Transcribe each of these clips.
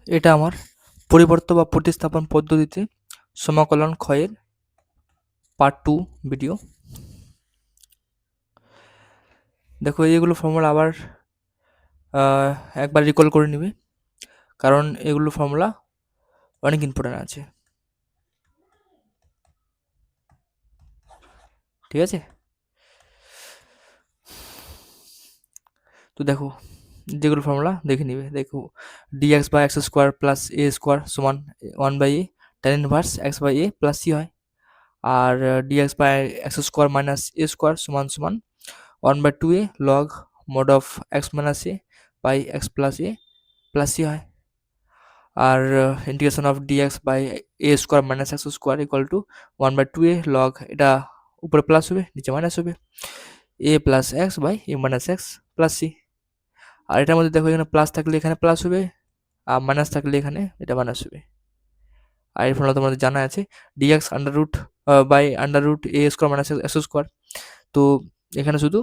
এটা আমার পরিবর্ত বা প্রতিস্থাপন পদ্ধতিতে সমাকলন ক্ষয়ের পার্ট 2 ভিডিও। দেখো এইগুলো ফর্মুলা আবার একবার রিকল করে নিবে, কারণ এগুলো ফর্মুলা অনেক ইম্পর্টেন্ট আছে। ঠিক আছে, তো দেখো যেগুলো ফর্মুলা দেখে নিবে। দেখো dx by x square plus a square সমান 1/a tan inverse x by a plus c হয়। আর dx by x square minus a square সমান সমান 1/2a log mod of x minus a by x plus a plus c হয়। আর integration of dx by a square minus x square equal to 1/2a log, এটা উপরে plus হবে নিচে minus হবে, a plus x by a minus x plus c. আর এটার মধ্যে দেখো এখানে প্লাস থাকলে এখানে প্লাস হবে, আর মাইনাস থাকলে এখানে এটা মাইনাস হবে। আর এর ফলে তোমাদের জানা আছে dx under root by under root a square minus x square. তো এখানে শুধু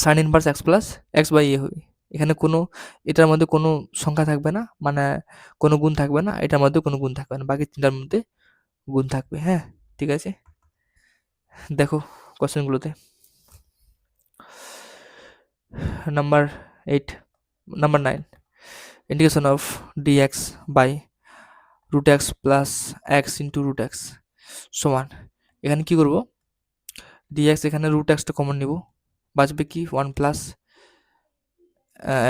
sine inverse x plus x by a হবে। এখানে কোনো, এটার মধ্যে কোনো সংখ্যা থাকবে না, মানে কোনো গুণ থাকবে না, এটার মধ্যে কোনো গুণ থাকবে না, বাকি তিনটার মধ্যে গুণ থাকবে। হ্যাঁ, ঠিক আছে, দেখো কোশ্চেনগুলোতে number 8, number 9, integration of dx by root x plus x into root x সমান, এখানে কি করব, ডিএক্স এখানে রুট এক্সটা কমন নিব, বাঁচবে কি 1 প্লাস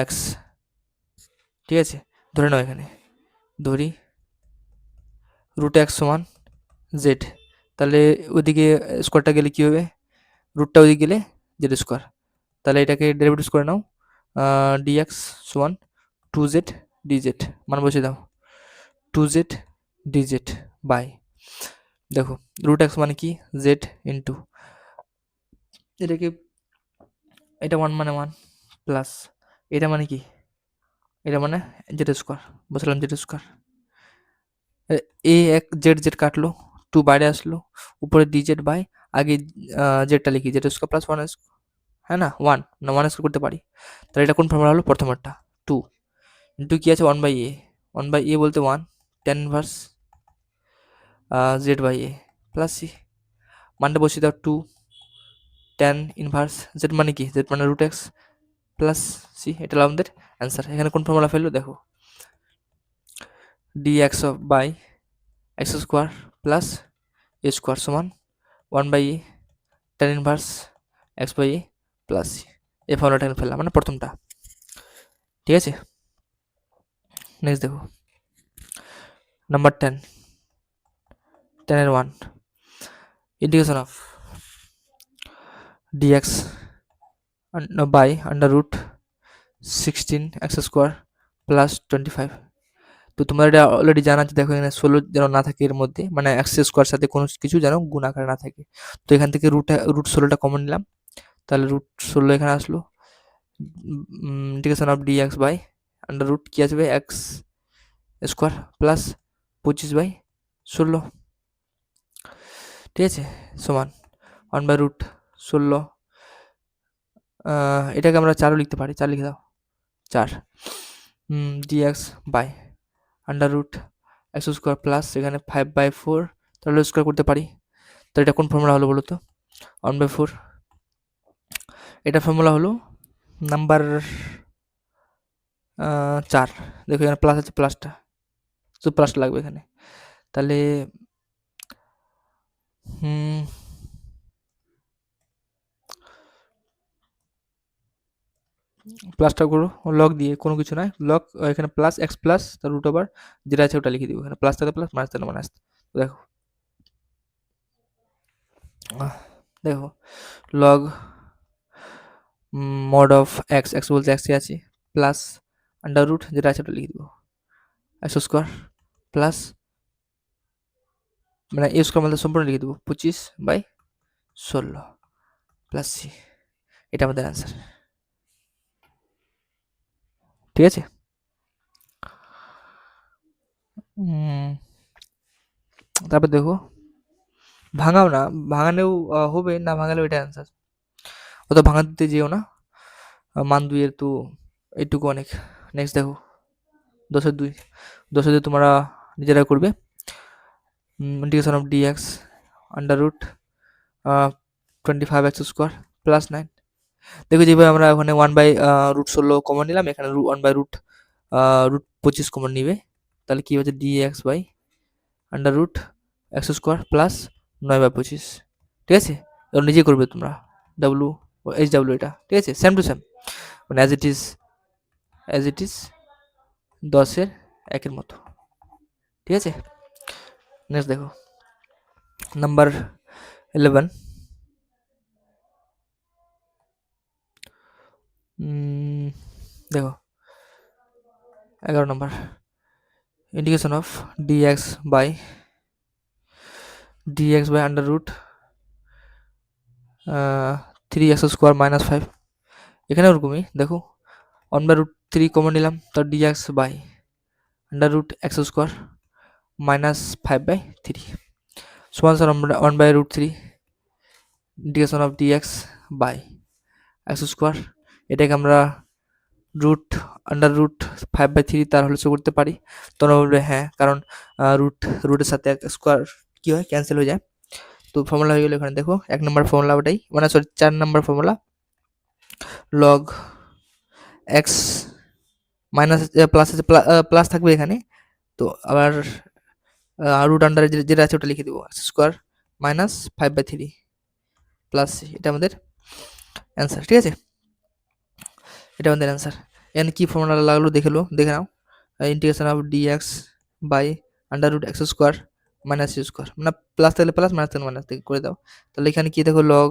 এক্স। ঠিক আছে, ধরে নাও এখানে ধরি রুট এক্স সমান জেড, তাহলে ওইদিকে স্কোয়ারটা গেলে কি হবে, রুটটা ওইদিকে গেলে জেড স্কোয়ার, তাহলে এটাকে ডেরিভেটিভ করে নাও, ডিএক্স সমান 2z dz, মান বসে দাও 2z dz বাই, দেখো রুট এক্স মানে কি জেড ইন্টু এটাকে, এটা 1 মানে 1 প্লাস এটা মানে কি, এটা মানে জেড স্কোয়ার, বসালাম জেড স্কোয়ার, এ এক জেড জেড কাটলো, 2 বাইরে আসলো, উপরে ডিজেড বাই আগে জেডটা লিখি জেড স্কোয়ার প্লাস 1, হ্যাঁ না 1 না 1 স্কোয়ার করতে পারি, তাহলে এটা কোন ফর্মুলা হলো, প্রথমেরটা 2 ইন্টু কি আছে 1/a, 1/a বলতে 1 tan inverse z by a plus c, মানটা বসিয়ে দাও 2 tan ইনভার্স জেড মানে কি, জেড মানে রুট এক্স প্লাস সি, এটা হলো আমাদের অ্যান্সার। এখানে কোন ফর্মুলা ফেললো দেখো, dx of by x square plus a square সমান 1/a tan inverse x by a plus c, এই ফর্মুলাটা এখানে ফেললাম, মানে প্রথমটা। ঠিক আছে, নেক্সট দেখো number 10, 10 1, integration of dx by under root 16 x square plus 25। তো তোমার এটা অলরেডি জানা আছে, দেখো এখানে 16 যেন না থাকে এর মধ্যে, মানে এক্স স্কোয়ার সাথে কোনো কিছু যেন গুণ আকারে না থাকে। তো এখান থেকে রুট 16টা কমন নিলাম, তাহলে রুট 16 এখানে আসলো, integration of dx by under root কি আসবে এক্স স্কোয়ার প্লাস 25/16। ঠিক আছে, সমান 1/√16, এটাকে আমরা 4ও লিখতে পারি, 4 লিখে দাও 4, dx by under root x square plus এখানে 5/4, তাহলে স্কোয়ার করতে পারি। তো এটা কোন ফর্মুলা হলো বলো তো, 1/4, এটা ফর্মুলা হলো নাম্বার 4। দেখো এখানে প্লাস আছে, প্লাসটা তো প্লাসটা লাগবে এখানে, তাহলে প্লাসটা করো লগ দিয়ে, কোনো কিছু নয় লগ, এখানে প্লাস এক্স প্লাস তার রুট ওভার যেটা আছে ওটা লিখে দিব, এখানে প্লাস তাহলে প্লাস মাইনাস তাহলে মাইনাস। দেখো দেখো log mod of x, x বলতে এক্সই আছে, প্লাস আন্ডার রুট যেটা আছে ওটা লিখে দিব এক্স স্কোয়ার প্লাস, মানে এ স্কোয়ার মধ্যে সম্পূর্ণ লিখে দেবো 25/16 প্লাস সি, এটা আমাদের অ্যান্সার। ঠিক আছে, তারপর দেখো ভাঙাও না, ভাঙালেও হবে না, ভাঙালেও এটা অ্যান্সার, অত ভাঙাতে যেও না, মান 2 এর তো এইটুকু অনেক। নেক্সট দেখো 10 এর 2, 10 এর 2 তোমরা নিজেরা করবে। Integration of dx under root 25x² plus 9। দেখো যেভাবে আমরা ওখানে 1/√16 কমন নিলাম, এখানে 1/√25 কমন নিবে, তাহলে কি হচ্ছে dx by under root x² plus 9/25। ঠিক আছে, এবার নিজে করবে তোমরা ডাব্লু এইচ ডাব্লু, এটা ঠিক আছে, সেম টু সেম, মানে অ্যাজ ইট ইজ 10 এর 1 মতো। ঠিক আছে, নেক্সট দেখো নাম্বার 11। দেখো 11 নম্বর, integration of dx by under root 3x² minus 5। এখানে ওরকমই দেখো 1/√3 কমন নিলাম, তো dx by under root x² minus 5/3 সমান সমান 1/√3 integration of dx by x²। এটাকে আমরা √5/3 তার হলে করতে পারি। তোমরা বলবে হ্যাঁ, কারণ রুটের সাথে স্কোয়ার কি হয়, ক্যান্সেল হয়ে যায়। তো ফর্মুলা হয়ে গেল এখানে দেখো 1 নম্বর ফর্মুলা, ওটাই মানে সরি 4 নম্বর formula, log x minus plus আছে, প্লাস থাকবে এখানে, তো আবার রুট আন্ডারে যেটা আছে ওটা লিখে দেবো, x² মাইনাস 5/3 প্লাস, এটা আমাদের অ্যান্সার। ঠিক আছে, এটা আমাদের অ্যান্সার। এখানে কি ফর্মুলা লাগলো দেখে নাও, integration of dx by under root x² minus c², মানে প্লাস থাকলে প্লাস, মাইনাস থাকলে মাইনাস থেকে করে দাও। তাহলে এখানে কি দেখো, log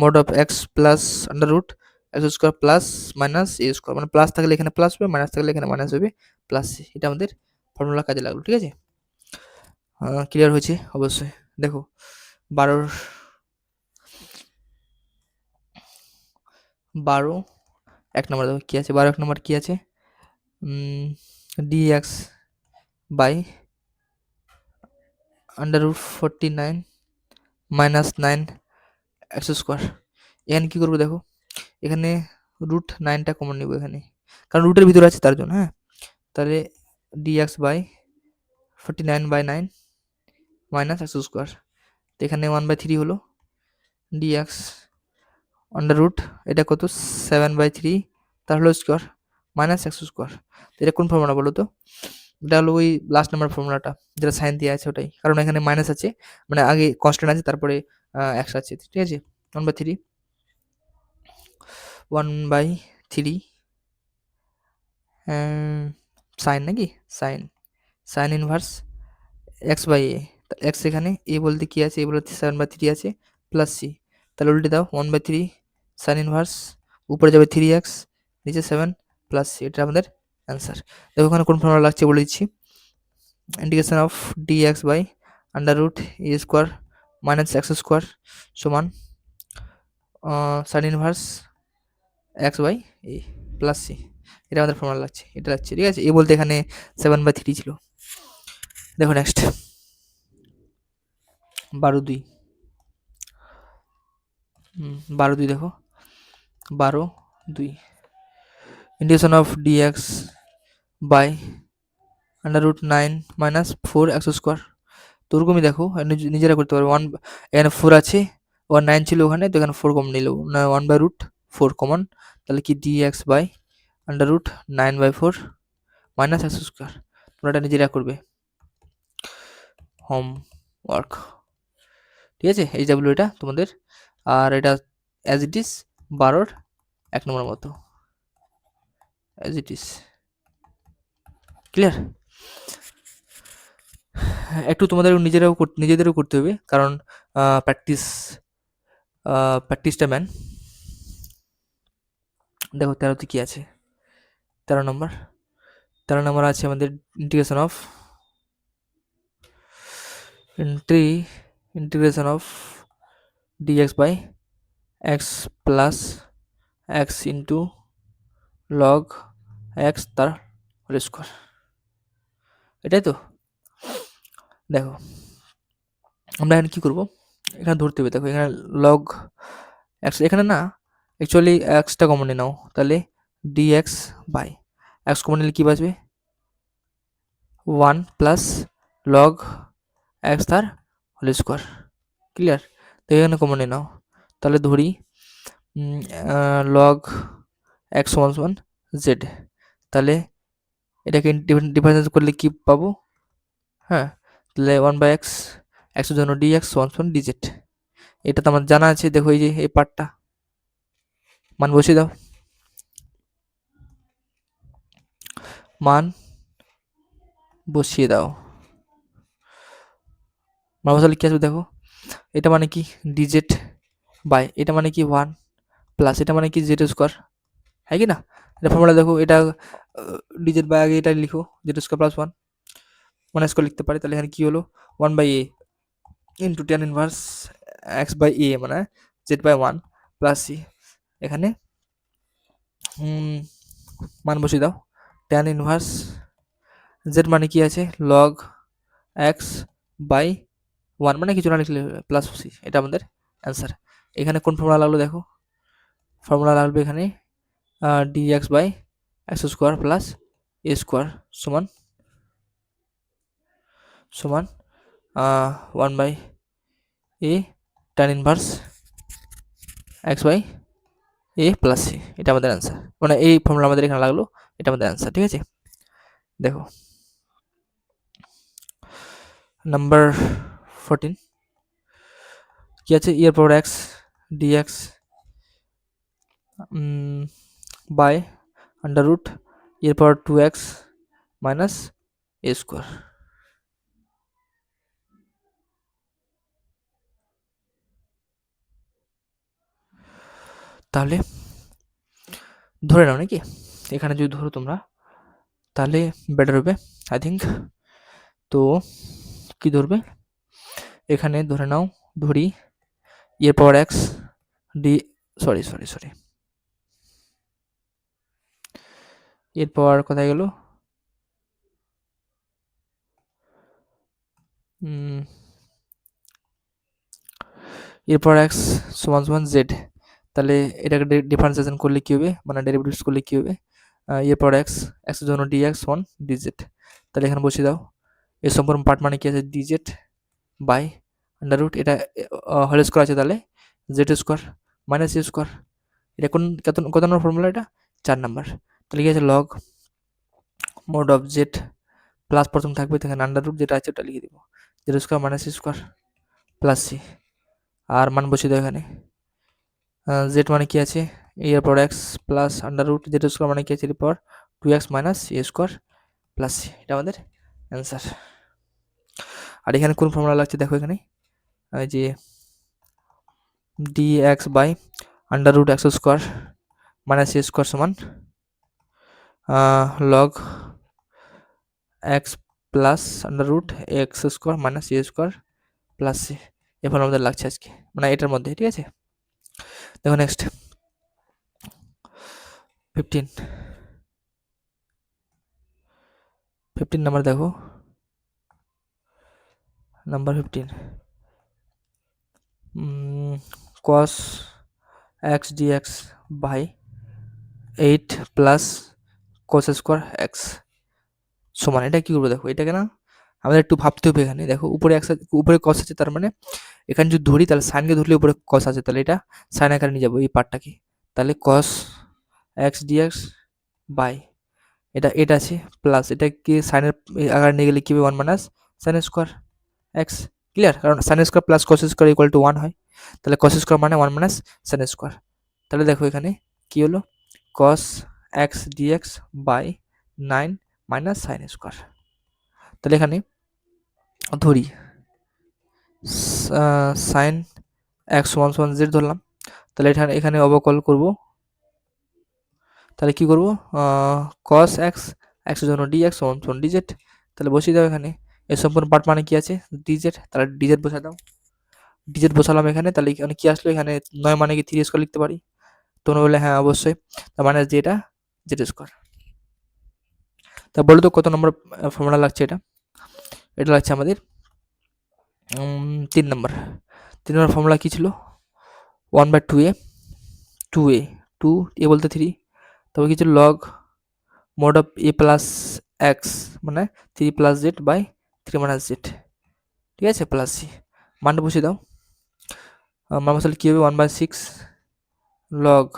mod of x plus under root x² plus minus a², মানে প্লাস থাকলে এখানে প্লাস হবে, মাইনাস থাকলে এখানে মাইনাস হবে, প্লাস c। এটা আমাদের ফর্মুলা কাজে লাগলো। ঠিক আছে, ক্লিয়ার হয়েছে অবশ্যই। দেখো 12 1 নম্বর দেখো কি আছে, 12 1 নম্বর কি আছে, dx by under root 49 minus 9x²। এখানে কি করবো দেখো, এখানে √9টা কমন নিব এখানে, কারণ রুটের ভিতরে আছে তার জন্য। হ্যাঁ, তাহলে ডিএক্স বাই 49/9 মাইনাস x², তো এখানে 1/3 হলো ডিএক্স আন্ডার রুট, এটা কত 7/3 তার হলো স্কোয়ার মাইনাস x²। তো এটা কোন ফর্মুলা বলো তো, এটা হলো ওই লাস্ট নাম্বার ফর্মুলাটা যেটা সাইন দিয়ে আছে ওটাই, কারণ এখানে মাইনাস আছে, মানে আগে কনস্ট্যান্ট আছে তারপরে x আছে। ঠিক আছে, 1/3 সাইন নাকি সাইন ইনভার্স x/a, এক্স এখানে এ বলতে কি আছে, এ বলতে 7/3 আছে প্লাস সি, তাহলে উল্টে দাও 1/3 সাইন ইনভার্স, উপরে যাবে 3x, নিচে 7 প্লাস সি, এটা আমাদের অ্যান্সার। দেখো ওখানে কোন ফর্মুলা লাগছে বলে দিচ্ছি, integration of dx by under root a² minus x² সমান sign inverse x/a plus c, এটা আমাদের ফর্মুলা লাগছে, এটা লাগছে। ঠিক আছে, এ বলতে এখানে 7/3 ছিল। দেখো নেক্সট 12 2 দেখো 12 2 integration of dx by under root 9 minus 4x²। তো ওরকমই দেখো নিজেরা করতে পারবে। এখানে 4 আছে, 9 ছিল ওখানে, তো এখানে 4 কমন নিল, 1/√4 কমন, তাহলে কি dx by under root 9/4 minus x²। তোমরা এটা নিজেরা করবে হোমওয়ার্ক। ঠিক আছে, এই ডাব্লিউ এটা তোমাদের, আর এটা অ্যাজ ইট ইজ 12 1 নম্বর মতো অ্যাজ ইট ইজ। ক্লিয়ার, একটু তোমাদের নিজেদেরও করতে হবে, কারণ প্র্যাকটিসটা ম্যান। দেখো 13তে কি আছে, 13 নম্বর আছে আমাদের integration of dx by x plus x into log x তার হোল স্কোয়ার, এটাই তো। দেখো আমরা এখানে কি করব, এখানে ধরতে হবে, দেখো এখানে লগ এক্স, এখানে না অ্যাকচুয়ালি এক্সটা কমন নিয়ে নাও, তাহলে ডিএক্স বাই এক্স কমন নিলে কী বাঁচবে, 1 প্লাস লগ এক্স তার হোল স্কোয়ার। ক্লিয়ার? তো এখানে কমন নিয়ে নাও, তাহলে ধরি লগ এক্স সমান সমান জেড, তাহলে এটাকে ডিফারেন্স করলে কি পাবো, হ্যাঁ, তাহলে 1/x, এক্সের জন্য dx সমান সমান dz। এটা তো আমার জানা আছে, দেখো এই যে এই পার্টটা, মান বসিয়ে দাও, মান বসিয়ে দাও, মান বসালে কি আসবে দেখো, এটা মানে কি dz বাই এটা মানে কি 1 প্লাস এটা মানে কি জেড স্কোয়ার, হ্যাঁ কি না? এটা ফর্মুলা দেখো, এটা dz বাই আগে এটা লিখো জেড স্কোয়ার প্লাস 1 1 স্কোয়ার লিখতে পারি, তাহলে এখানে কি হলো 1/a into tan inverse x by a মানে z বাই 1 প্লাস c, এখানে মান বসিয়ে দাও, tan ইনভার্স z মানে কি আছে লগ x বাই 1 মানে কিছু না লিখলে প্লাস c, এটা আমাদের অ্যান্সার। এখানে কোন ফর্মুলা লাগলো দেখো, ফর্মুলা লাগবে এখানে dx by x square plus a square সমান সমান 1/a tan inverse x by a plus c, এটা আমাদের অ্যান্সার, মানে এই ফর্মুলা আমাদের এখানে লাগলো, এটা আমাদের অ্যান্সার। ঠিক আছে, দেখো নাম্বার 14 কি আছে, এর power x dx by under root এর power 2x minus a square. তাহলে ধরে নাও নাকি, এখানে যদি ধরো তোমরা তাহলে বেটার হবে আই থিঙ্ক। তো কি ধরবে, এখানে ধরে নাও, ধরি এর পাওয়ার এক্স ডি সরি এর পাওয়ার কোথায় গেল, এরপর এক্স সমান সমান জেড, তাহলে এটাকে ডিফারেন্সিয়েশন করলে কি হবে, মানে ডেরিভেটিভস করলে কি হবে, এরপর এক্স এক্সের জন্য ডিএক্স ওয়ান ডিজেড, তাহলে এখানে বসিয়ে দাও, এর সম্পূর্ণ পার্ট মানে কি আছে ডিজেড বাই আন্ডার রুট, এটা হোল স্কোয়ার আছে, তাহলে Z square minus a square, এটা কত নম্বর ফর্মুলা, এটা 4 নাম্বার। তাহলে কি আছে log mod of Z plus প্রথম থাকবে, এখানে আন্ডার রুট যেটা আছে ওটা লিখে দিব, Z square minus a square plus c, আর মান বসিয়ে দাও এখানে, জেড মানে কি আছে এর পর x plus under root z square মানে কি আছে এর পর 2x minus a square plus c, এটা আমাদের অ্যান্সার। আর এখানে কোন ফর্মুলা লাগছে দেখো, এখানে যে dx by under root x square minus a square সমান log x plus under root x square minus a square plus c, এ ফর্মুলা আমাদের লাগছে আজকে, মানে এটার মধ্যে। ঠিক আছে, দেখো নেক্সট 15 নাম্বার দেখো, number 15 cos x dx by 8 plus cos square x সমান, এটা কি করবো দেখো, এটাকে না আমাদের একটু ভাবতে হবে। এখানে দেখো উপরে এক্স উপরে cos আছে, তার মানে এখানে যদি ধরি তাহলে সাইনকে ধরলে উপরে cos আছে, তাহলে এটা সাইন আকারে নিয়ে যাবো এই পার্টটাকে, তাহলে cos x dx বাই এটা আছে প্লাস এটাকে সাইনের আকারে নিয়ে গেলে কি হবে 1 minus sine square x. Clear? কারণ sine square plus cos square equal to 1 হয়, তাহলে কস স্কোয়ার মানে 1 মাইনাস সাইন স্কোয়ার। তাহলে দেখো এখানে কি হলো cos x dx by 9 minus sine square. তাহলে এখানে ধরি সাইন এক্স সমান সমান জেড ধরলাম, তাহলে এখানে অবকল করব, তাহলে কি করব cos x এক্সের জন্য dx সমান সমান dz, তাহলে বসিয়ে দাও এখানে, এর সম্পূর্ণ পার্ট মানে কি আছে dz, তাহলে dz বসা দাও, dz বসালাম এখানে, তাহলে এখানে কি আসলো, এখানে 9 মানে কি 3 স্কোয়ার লিখতে পারি, তোমরা বলে হ্যাঁ অবশ্যই, তার মানে যেটা জেড স্কোয়ার। তা বলো তো কত নম্বর ফর্মুলা লাগছে, এটা লাগছে আমাদের 3 নম্বর। 3 নম্বর ফর্মুলা কি ছিল 1/2a 2a 2 এ বলতে 3, তারপর কি ছিল log mod of A plus x মানে 3 + z/3 - z, ঠিক আছে, প্লাস সি। মানটা বসিয়ে দাও। মান বসালে কি হবে, 1/6 log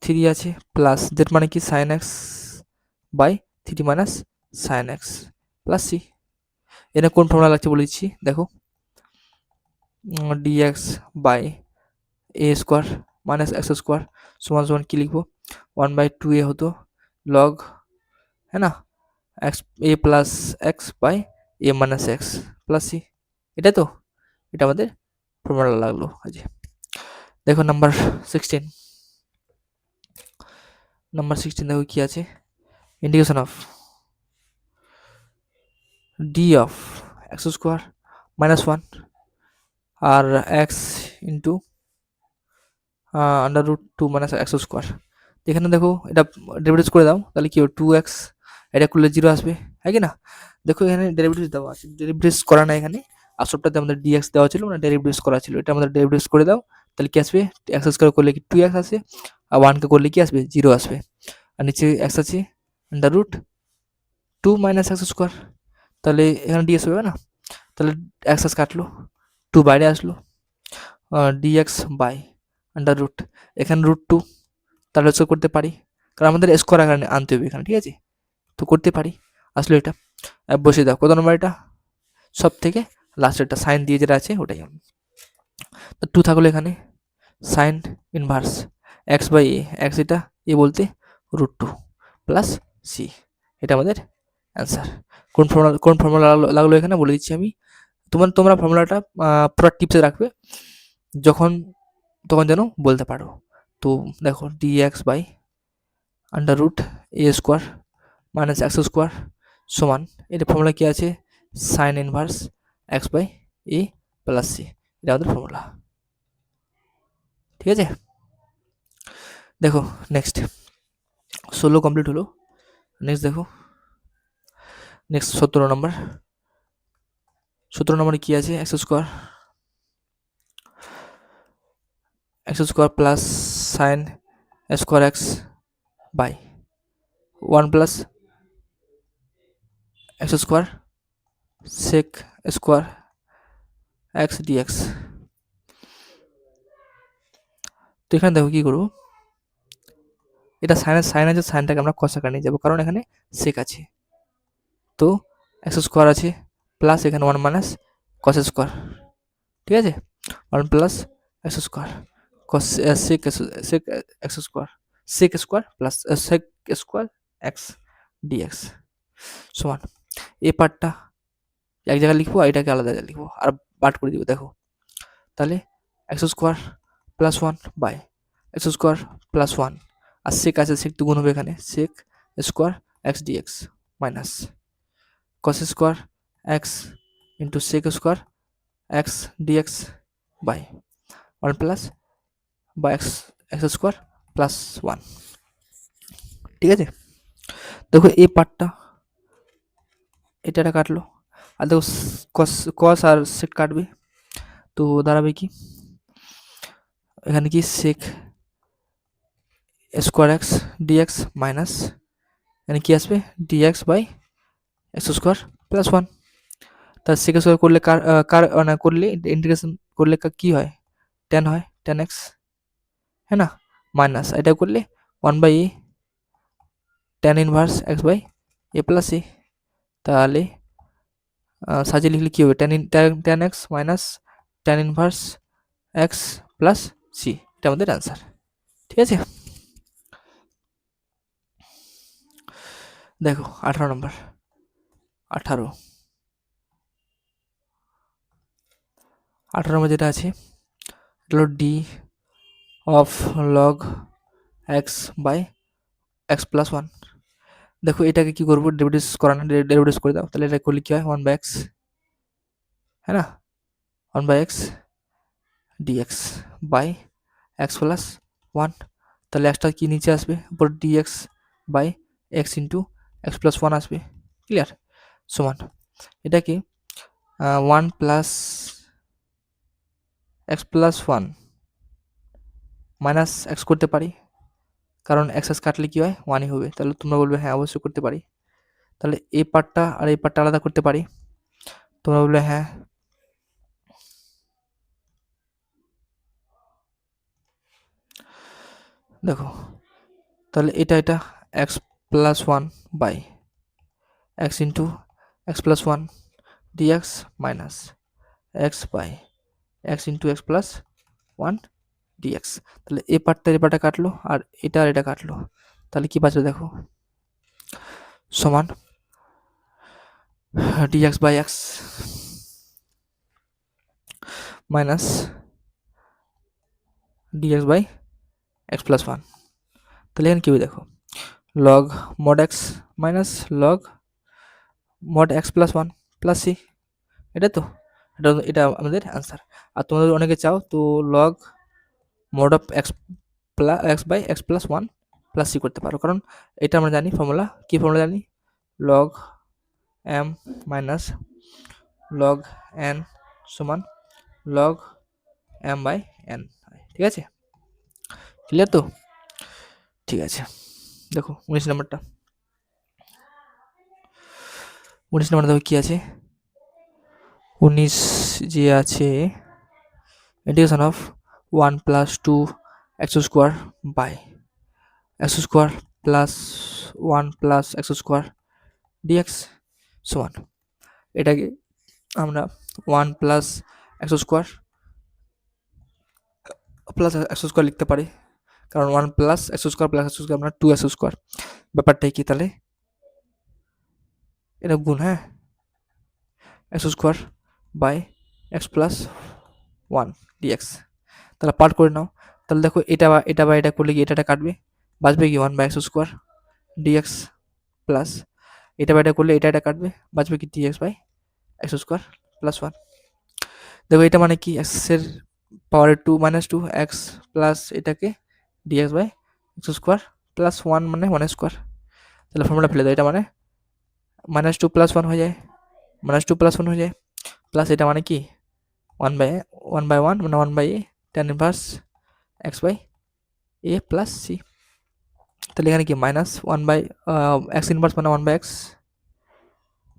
3 আছে প্লাস জেড মানে কি sin x/3 - sin x plus c. এটা কোন ফর্মুলা লাগছে বলে দিচ্ছি, দেখো। dx by a square minus x square সমান সমান কি লিখবো, 1/2a হতো লগ, হ্যাঁ না, x a plus x by a minus x plus c. এটা তো, এটা আমাদের ফর্মুলা লাগলো আজকে। দেখো নাম্বার 16 দেখো কি আছে, integration of d of x square -1 আর এক্স ইন্টু √2 - এক্স স্কোয়ার। এখানে দেখো এটা ডেরিভেটিভ করে দাও, তাহলে কি হবে 2x, এটা করলে 0 আসবে, হ্যাঁ কি না। দেখো এখানে ডেরিভেটিভ দেওয়া আছে, ডেরিভেটিভ করা না এখানে, আসলটাতে আমাদের dx দেওয়া ছিল, মানে ডেরিভেটিভ করা ছিল, এটা আমাদের ডেরিভেটিভ করে দাও, তাহলে কি আসবে, এক্স স্কোয়ার করলে কি 2x আসে, আর 1 কে করলে কি আসবে, 0 আসবে। আর নিচে x আছে √2 - এক্স স্কোয়ার, তাহলে এখানে dx হবে না, তাহলে x কাটলো, 2 বাইরে আসলো, dx বাই √ এখানে √2, তাহলে হচ্ছে করতে পারি, কারণ আমাদের স্কোয়ার আকারে আনতে হবে এখানে, ঠিক আছে, তো করতে পারি। আসলে এটা বসিয়ে দাও, কত নম্বর এটা, সব থেকে লাস্টেরটা সাইন দিয়ে যেটা আছে ওটাই হবে। তো 2 থাকলো এখানে, সাইন ইনভার্স x/a, এক্স এটা এ বলতে √2 প্লাস সি, এটা আমাদের অ্যান্সার। কোন ফর্মুলা লাগলো এখানে বলে দিচ্ছি আমি, তোমরা ফর্মুলাটা পুরো টিপসে রাখবে, যখন তখন যেন বলতে পারো। তো দেখো dx by √a square minus x square সমান, এটা ফর্মুলা কি আছে, sign inverse x/a plus c, এটা আমাদের ফর্মুলা, ঠিক আছে। দেখো নেক্সট 16 কমপ্লিট হলো। নেক্সট দেখো, নেক্সট 17 নম্বরে কি আছে, x square plus sine square x by 1 plus x square sec square x dx. তো এখানে দেখো কি করবো, এটা সাইন আছে, সাইনটাকে আমরা কস আকারে নিয়ে যাবো, কারণ এখানে সেক আছে, তো এক্স স্কোয়ার আছে প্লাস এখানে 1 মাইনাস কস স্কোয়ার, ঠিক আছে, 1 plus x square cos sec x square, sec square plus sec square x dx সমান, এই পার্টটা এক জায়গায় লিখবো আর এটাকে আলাদা জায়গায় লিখবো, আর পার্ট করে দিব। দেখো তাহলে x square plus 1 by x square plus 1, আর সেক আছে, সেক তো গুণ হবে এখানে, sec square x dx minus cos square x into sec square x dx by 1 plus বা এক্স স্কোয়ার প্লাস 1, ঠিক আছে। দেখো এই পার্টটা এটা কাটলো, আর দেখো কস আর সেক কাটবে, তো দাঁড়াবে কি, এখানে কি sec square x dx minus এখানে কি আসবে, dx by x square plus 1, তার সেক স্কোয়ার করলে মানে করলে ইন্টিগ্রেশন করলে কি হয়, টেন হয়, টেন এক্স, হ্যাঁ না, মাইনাস এটা করলে 1/a tan inverse x by a plus a, তাহলে সাজিয়ে লিখলে কি হবে, tan x minus tan inverse x plus c, এটা আমাদের অ্যান্সার, ঠিক আছে। দেখো 18 নম্বর, 18 নম্বর যেটা আছে এটা হলো d of log x by x plus 1। দেখো এটাকে কি করবো, ডেরিভেটিভ করা না, ডেরিভেটিভ করে দাও, তাহলে এটা করলে কি হয় 1/x, হ্যাঁ না, 1/x dx by x plus 1, তাহলে এক্সটা কি নিচে আসবে, উপর dx by x into x plus 1 আসবে, ক্লিয়ার, সমান এটাকে 1 plus x plus 1 minus x করতে পারি, কারণ এক্স কাটলে কি হয়, 1ই হবে। তাহলে তোমরা বলবে হ্যাঁ অবশ্যই করতে পারি। তাহলে এই পার্টটা আর এই পার্টটা আলাদা করতে পারি। তোমরা বলবে হ্যাঁ। দেখো তাহলে এটা x plus 1 by x into x plus 1 dx minus x by x into x plus 1 dx. তাহলে এই পার্টটা কাটলো আর এটা কাটলো, তাহলে কি বাঁচবে দেখো, সমান dx by x minus dx by x plus 1। তাহলে এখানে কি হবে দেখো, log mod x minus log mod x plus 1 plus c. এটা তো এটা আমাদের অ্যান্সার। আর তোমাদের অনেকে চাও তো log mod of x plus x by x plus 1 plus c করতে পারো, কারণ এটা আমরা জানি ফর্মুলা, কি ফর্মুলা জানি, log m minus log n সমান লগ এম বাই এন। ঠিক আছে, ক্লিয়ার তো? ঠিক আছে, দেখো 19 নাম্বারটা। 19 নাম্বার দেখো কি আছে, 19 যে আছে integration of 1 plus 2 x square by x square plus 1 plus x square dx সমান, এটাকে আমরা 1 plus x square plus x square লিখতে পারি, কারণ 1 plus x square plus x square আমরা 2 এক্স স্কোয়ার। ব্যাপারটাই কি তাহলে, এটা গুণ, হ্যাঁ, x square by x plus 1 dx. তাহলে পার্ট করে নাও। তাহলে দেখো এটা বা এটা করলে কি এটা কাটবে, বাঁচবে কি 1 by x square dx plus এটা বা এটা করলে এটা কাটবে, বাঁচবে কি dx by x square plus 1। দেখো এটা মানে কি, এক্সের পাওয়ারের 2 মাইনাস 2 এক্স প্লাস এটাকে dx by x square plus 1 মানে 1 স্কোয়ার। তাহলে ফর্মুলা ফেলে দাও, এটা মানে মাইনাস 2 প্লাস 1 হয়ে যায়, মাইনাস 2 প্লাস 1 হয়ে যায়, প্লাস এটা মানে কি 1 বাই 1 মানে 1 by a tan inverse x by a plus c. তাহলে এখানে কি মাইনাস 1 বাই এক্স ইনভার্স মানে 1 বাই এক্স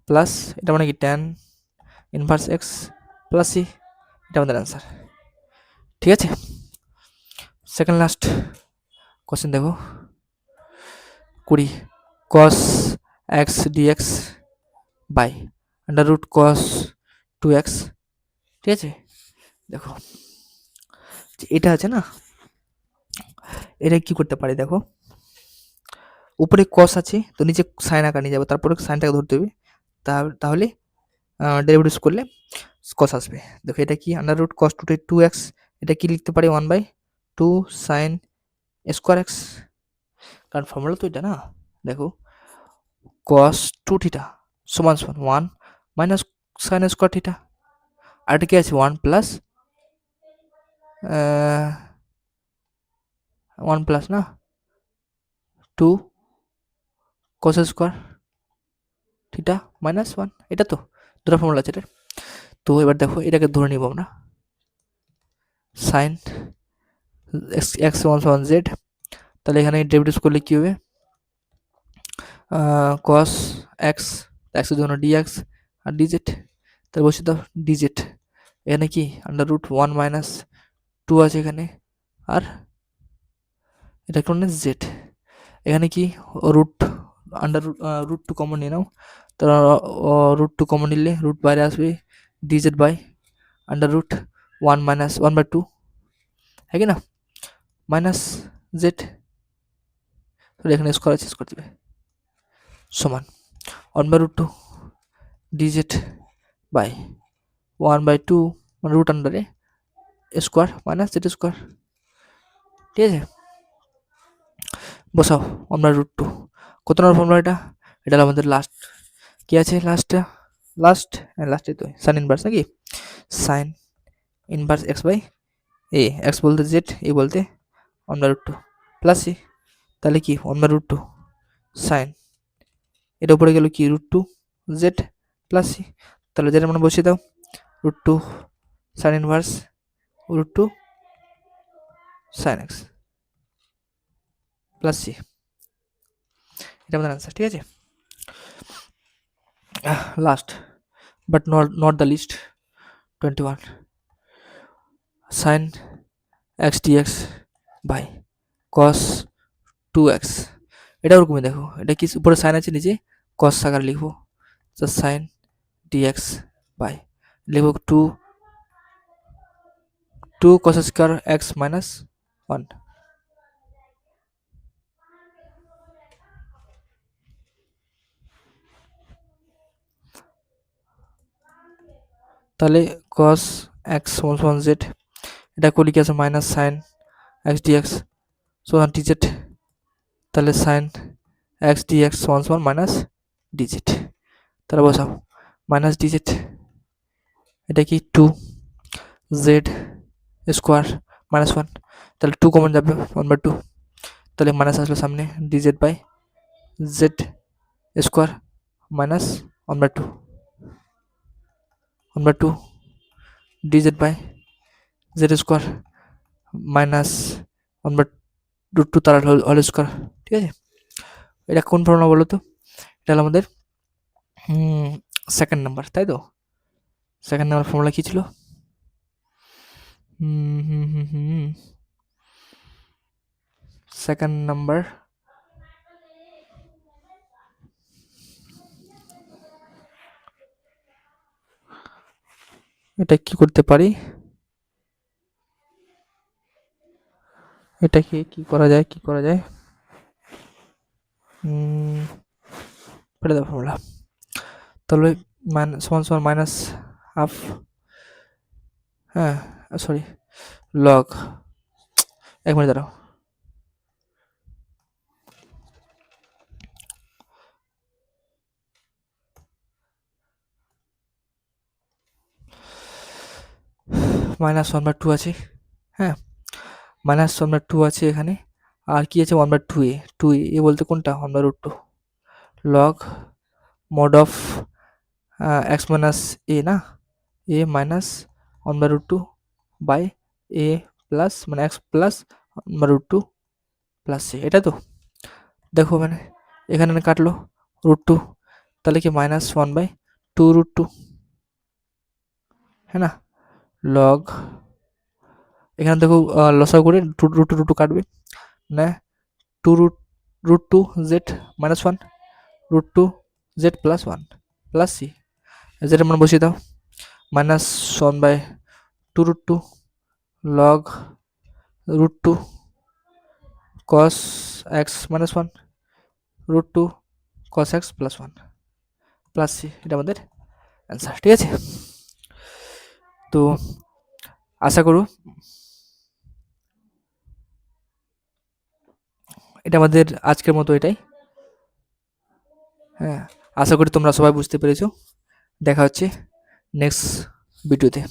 প্লাস এটা মানে কি tan inverse x plus c, এটা আমাদের অ্যান্সার। ঠিক আছে, সেকেন্ড লাস্ট কোশ্চেন দেখো 20 cos x dx by under root cos 2x। ঠিক আছে, দেখো এটা আছে না, এটা কি করতে পারি দেখো, উপরে cos আছে তো নিচে সাইন আকার নিয়ে যাবো, তারপরে সাইনটাকে ধরতে হবে, তাহলে ডেরিভেটিভ করলে cos আসবে। দেখো এটা কি আন্ডার রুট cos 2x, এটা কি লিখতে পারি 1 বাই 2 সাইন স্কোয়ার এক্স, কারণ ফর্মুলা তো এটা না। দেখো cos 2 থিটা সমান 1 মাইনাস সাইন স্কোয়ার থিটা, আর এটা কি আছে 1 প্লাস 1 প্লাস না 2 cos স্কোয়ার থিটা মাইনাস 1, এটা তো দুটো ফর্মুলা আছে এটা। তো এবার দেখো এটাকে ধরে নিব আমরা, সাইন এক্স সমান সমান জেড, তাহলে এখানে ডেরিভেটিভ করলে কি হবে, cos এক্স এক্সের জন্য ডিএক্স আর ডিজেড, তাহলে বসে দাও ডিজেড, এখানে কি আন্ডার রুট 1 মাইনাস 2 আছে এখানে, আর এটা কোন জেড, এখানে কি রুট আন্ডার রুট 2 কমন নিয়ে নাও, তো রুট 2 কমন নিলে রুট বাইরে আসবে d z by under root 1 minus 1 by 2, হ্যাঁ কি না, মাইনাস জেড, তাহলে এখানে স্কোয়ার চেঞ্জ করে দেবে সমান 1 by root 2 d z by 1 by 2 মানে রুট আন্ডারে স্কোয়ার মাইনাস জেড স্কোয়ার। ঠিক আছে, বসাও 1 বাই রুট 2, কত নম্বর ফর্মুলা এটা, এটা হলো আমাদের লাস্ট, কি আছে লাস্টে তো সাইন ইনভার্স নাকি, sine inverse x by a, x বলতে জেড, এ বলতে 1 বাই রুট 2 প্লাস সি, তাহলে কি 1 বাই রুট 2 সাইন, এটা উপরে গেল কি রুট 2 জেড প্লাস সি, তাহলে যেটা মানে বসিয়ে দাও root 2 sine inverse root 2 sine x. Plus c, এটা আমাদের অ্যান্সার। ঠিক আছে, last but not the least, 21 sine x dx by cos 2x। এটা ওরকমই দেখো, এটা কি উপরে সাইন আছে, নিচে কস আকার লিখবো, তো সাইন ডিএক্স বাই লিখবো two cos square x minus 1। তাহলে কস এক্স সমান জেড, এটা করলে কি আছে মাইনাস সাইন এক্স ডিএক্স সমান ডিজেড, তাহলে সাইন এক্স ডিএক্স সমান মাইনাস ডিজেড। তাহলে বসাও মাইনাস ডিজেড, এটা কি 2z স্কোয়ার মাইনাস 1, তাহলে 2 কমন যাবে 1/2, তাহলে মাইনাস আসলো সামনে, d z by z square minus 1/2 d z by z square minus 1/2 তার হোল স্কোয়ার। ঠিক আছে, এটা কোন ফর্মুলা বলো তো? এটা হলো আমাদের সেকেন্ড নাম্বার, তাই তো? সেকেন্ড নাম্বার ফর্মুলা কি ছিল? সেকেন্ড নাম্বার এটা কি করতে পারি, এটাকে কি করা যায়, ফেলে দাও ফর্মুলা। তাহলে সমান সমান মাইনাস হাফ, হ্যাঁ সরি লগ, এক মিনিট দাঁড়াও, মাইনাস 1/2 আছে, হ্যাঁ মাইনাস 1/2 আছে এখানে, আর কি আছে 1/2a, 2a বলতে কোনটা 1/2 log mod of x minus a না, a minus 1/2 by a plus মানে এক্স প্লাস 1/2 প্লাস সি, এটা তো দেখো মানে এখানে কাটলো √2, তাহলে কি মাইনাস 1/2 √2, হ্যাঁ না, লগ এখানে দেখো লসাগু করে √2 কাটবে না, 2 √2 Z minus 1 √2 Z plus 1 plus C, Z মান বসিয়ে দাও, minus 1/2 log √2 cos x minus 1 √2 cos x plus 1 plus c, এটা আমাদের অ্যান্সার। ঠিক আছে, তো আশা করো এটা আমাদের আজকের মতো এটাই, হ্যাঁ আশা করি তোমরা সবাই বুঝতে পেরেছো। দেখা হচ্ছে নেক্সট ভিডিওতে।